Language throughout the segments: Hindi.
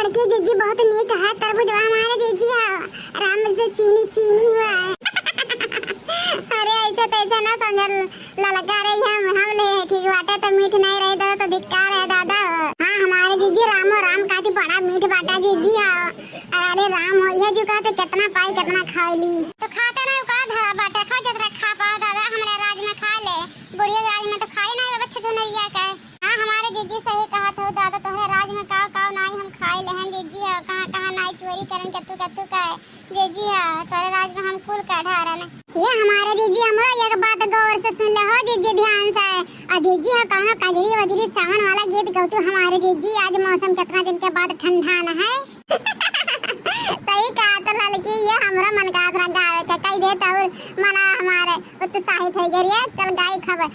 बड़की जीजी बहुत नेक है, तरबूज हमारे जीजी है, आराम से चीनी चीनी हुआ है। अरे ऐसा तैसा ना समझ ललका रही हम ले ठीक बाटे तो मीठ नहीं रहे तो धिक्कार है दादा। हाँ हमारे जीजी रामो राम काती बड़ा मीठ बाटा जीजी है। अरे राम हो यह जो कहते कितना पाई कितना खाईली तो खाते नहीं का धरा बाटा खा जतरा खा पा दादा हमारे राज में खा ले, बुढ़िया राज में तो खाई नहीं बच्चे छुनरिया का। हाँ हमारे जीजी सही कहा था दादा, तोहरे राज में काव काव नहीं हम खाई लेहन जीजी है, कहां कहां नहीं चोरी करन कत्तू कत्तू का जीजी है, तोहरे राज में हम कुल काढ़ा रन। ये हमारे जीजी हमरा एक बात गौर से सुन ले हो जीजी ध्यान से। आ जीजी है कहना कजरी वजरी सावन वाला गीत गौतू हमारे जीजी, आज मौसम कितना दिन के बाद ठंडा न है। सही कहा तो लड़की ये हमरा मन का था गावे के कई देता और मना हमारे उत्साहित है गरिया। चल गाई खबर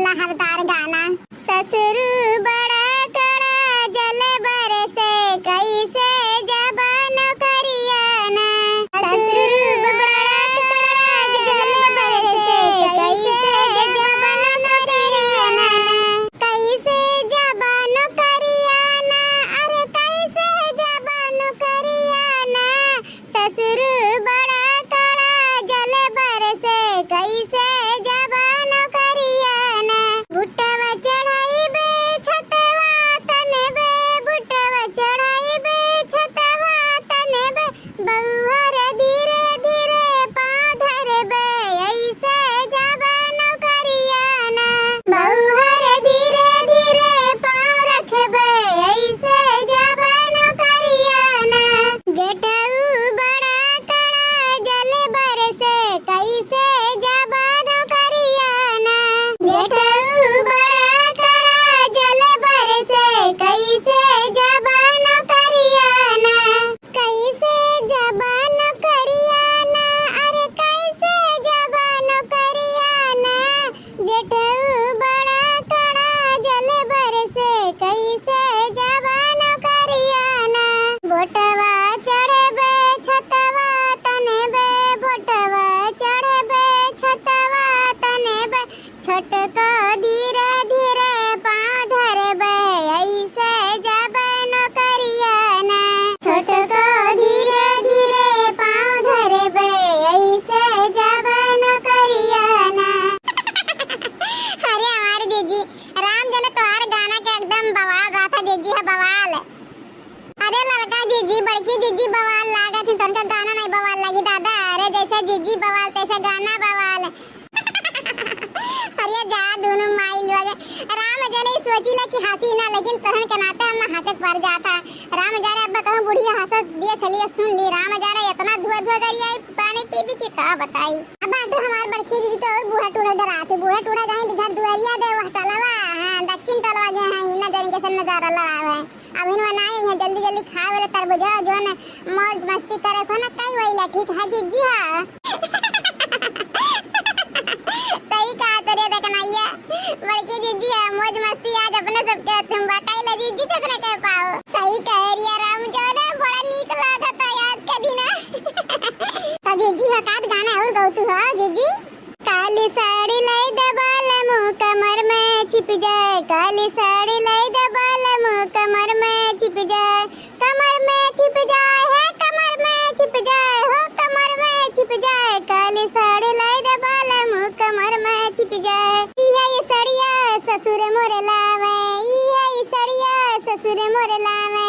लहरदार गाना। ससुर बड़ा कड़ा जल बरसे कैसे जबान करियाना, ससुर बड़ा कड़ा जल बरसे कैसे जबान करियाना, कैसे जबान करियाना, अरे कैसे जबान करियाना, ससुर बड़ा कड़ा जल बरसे कैसे जबान करियाना, बुटवा चढ़ाई बे छतवा तने बे, बुटवा चढ़ाई बे छतवा तने बे, बहुहर धीरे धीरे पाँव धर बे ऐसे जबान करियाना, बहुहर धीरे धीरे पाँव रख बे ऐसे जबान करियाना, जेठऊ बड़ा कड़ा जल बरसे कैसे जबान करियाना, जेठऊ बड़ा कड़ा जल बरसे कैसे जबान करियाना, कैसे जबान करियाना, अरे कैसे जबान करियाना, जेठऊ बड़ा कड़ा जल बरसे कैसे जबान करियाना, बोटवा चढ़बे छतवा तने बे, बोटवा चढ़बे छतवा तने बे, छोटको धीरे धीरे पाँव धरबे ऐसे जबान करियाना, छोटको धीरे धीरे पाँव धरबे ऐसे जबान करियाना। अरे हमारे जीजी राम जन तोहार गाना के एकदम बवाल गाता जीजी है बवाल। अरे लड़का जीजी बड़की जीजी बवाल लागा थी, तनका गाना नहीं बवाल लगी दादा। अरे जैसे जीजी बवाल तैसे गाना बवाल। अरे जा दोनों माइल वगे राम जाने सोची ले कि हंसी ना, लेकिन तहन के नाते हम हंसक पर जाता। राम जाने अब कहूं बुढ़िया हंसत देख लिए सुन ली, राम जाने इतना धुआ धुआ करिए पानी पी पी के का बताई। अब बाटू हमार बड़की दीदी तो और बूढ़ा टूढ़ा डराते, बूढ़ा टूढ़ा जाए इधर दुआरिया दे वह टलवा, हां दक्षिण टलवा जे है इना जन के सन नजारा लड़ावे। अब इनवा नहीं है जल्दी जल्दी खाए वाले तरबूजा जो न मौज मस्ती करे को ना कई वहीला ठीक है जीजी हां। सही कहा तेरे देखनाइया बड़की जीजी है, मौज मस्ती आज अपने सबके तुम बताई ले जीजी तक न कह पाओ। सही कह रिया राम जो ना बड़ा नीक लागत है याद का दिन। तो जीजी है काद गाना और गौतू है जीजी। काली साड़ी लाई दबाल मुंह कमर में छिप जाए, काली साड़ी लाई दबाल मुंह कमर में छिप जाए, कमर में छिप जाए है कमर में छिप जाए हो कमर में छिप जाए, काली साड़ी लाई दबाल मुंह कमर में छिप जाए। ई है ये सड़िया ससुर मोरे लावे, ई है ये सड़िया ससुर मोरे लावे,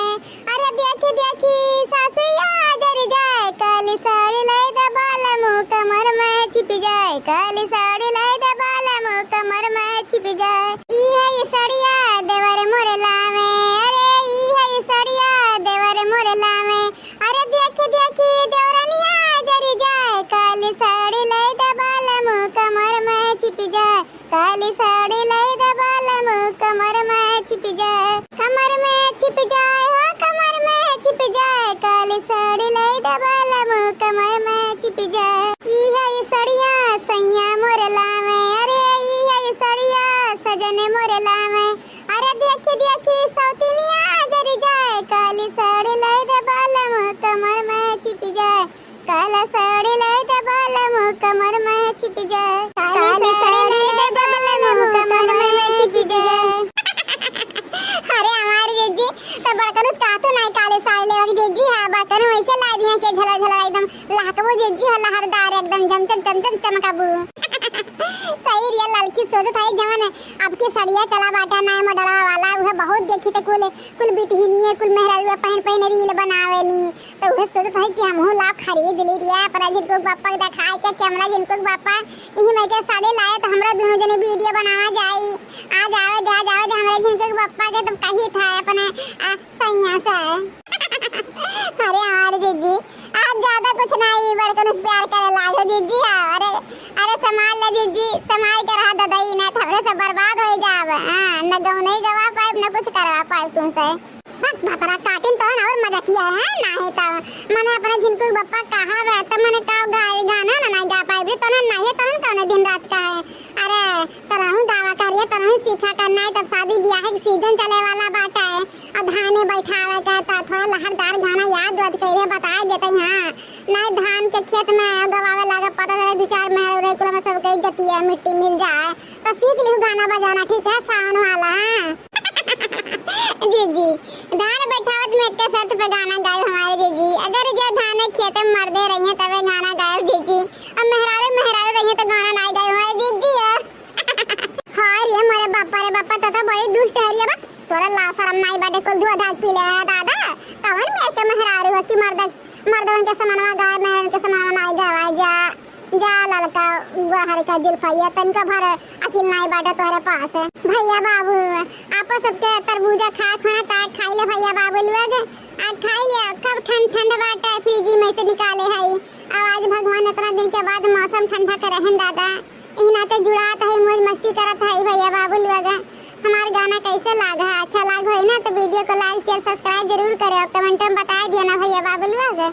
अरे देखी देखी सासुया जर जाए, काली साड़ी लाई दबाल मुंह कमर में छिप जाए, काली साड़ी लाई दबाल मुंह कमर में छिप जाए। ई है ये सड़िया देवर मोरे लावे, अरे ई है ये सड़िया देवर मोरे लावे, अरे देखी देखी देवरनिया जर जाए, काली साड़ी लाई दबाल मुंह कमर में छिप जाए, काली साड़ी लाई दबाल मुंह कमर में छिप जाए, कमर में छिप जाए हो कमर में छिप जाए, काली साड़ी लाई दबाल मुंह कमर में छिप जाए। ई है ये सड़िया सैया मोरे लावे, अरे ई है ये सड़िया सजन मोरे लावे, अरे देखी देखी सौतीनिया जर जाए, काली साड़ी लाई दबाल मुंह कमर में छिप जाए, काला साड़ी लाई दबाल मुंह कमर में छिप जाए, काली साड़ी लाई दबाल मुंह कमर में छिप जाए। अरे हमारी जीजी तो बड़कन का तो नहीं काले साड़ी के झला झला एकदम लहकबो जीजी हो लहरदार एकदम चमचम चमकाबू सही रियल लड़की सोचत है जवन आपके सड़िया चला बाटा ना मॉडलवा वाला उहे बहुत देखी त कुल बिटहिनिए कुल मेहरारू पहन रील बनावेली तो उहे सोचत है कि हमहु ला खरीद ली रिया पर जिनको पापा के दिखाए के कैमरा जिनको पापा इही में के साड़ी लाए तो हमरा दोनों जने वीडियो बनावा जाई आ जावे हमरा जिनको पापा के तो कही था अपने सैया से अरे यार जीजी आप ज्यादा कुछ नहीं बड़कन प्यार करे लागे जीजी अरे संभाल ले जीजी संभाल के रहा ददाई ना थोड़े से बर्बाद हो जावे न गौ नहीं गवा पाए न कुछ करवा पाए तुमसे बस भतरा काटिन तो और मजा किया है नहीं तो मैंने अपने जिनको बप्पा कहा रहता मैंने कहा गाना ना गा पाए भी तो नहीं तो दिन रात का है अरे तरहू गावा करिए तरहू सीखा करना है तब शादी ब्याह के सीजन चले वाला बाटा है और धाने बैठावे का तो थोड़ा लहरदार गाना याद वाद करे बता देते यहाँ नहीं धान के खेत में गवावे लगा पता चले 2-4 महीने कुल में सब कहीं जती है मिट्टी मिल जाए तो सीख लियो गाना बजाना ठीक है सावन वाला जीजी धान बैठावत में एक साथ पे गाना गाए हमारे जीजी अगर जो धान खेत में मर दे रही है तबे गाना गाए जीजी अब मेहरारू रही है तो गाना नहीं गाए हमारे जीजी हां रे मोरे बापा तो बड़ी दुष्ट है रे बा तोरा ला शरम नहीं बाटे कुल दूध आग पी ले दादा कवन में के मेहरारू है कि मर्दन के समानवा गाए मेहरारू के समानवा नहीं गावा जा लड़का गुहर का जुल्फैया तनका भर अकिल नहीं बाटा तोरे पास है भैया बाबू आपस सबके तरबूजा खाना खाई ले भैया बाबू लोग खाई ले कब ठंड बाटा फ्रिज में से निकाले है आज भगवान इतना दिन के बाद मौसम ठंडा कर रहन दादा इना तो जुड़ात है मौज मस्ती करत है भैया बाबू लोग हमारा गाना कैसे लगा अच्छा लगा हो ना तो वीडियो को लाइक शेयर सब्सक्राइब जरूर करें और कमेंट में बता दिया ना भैया बाबू लोग।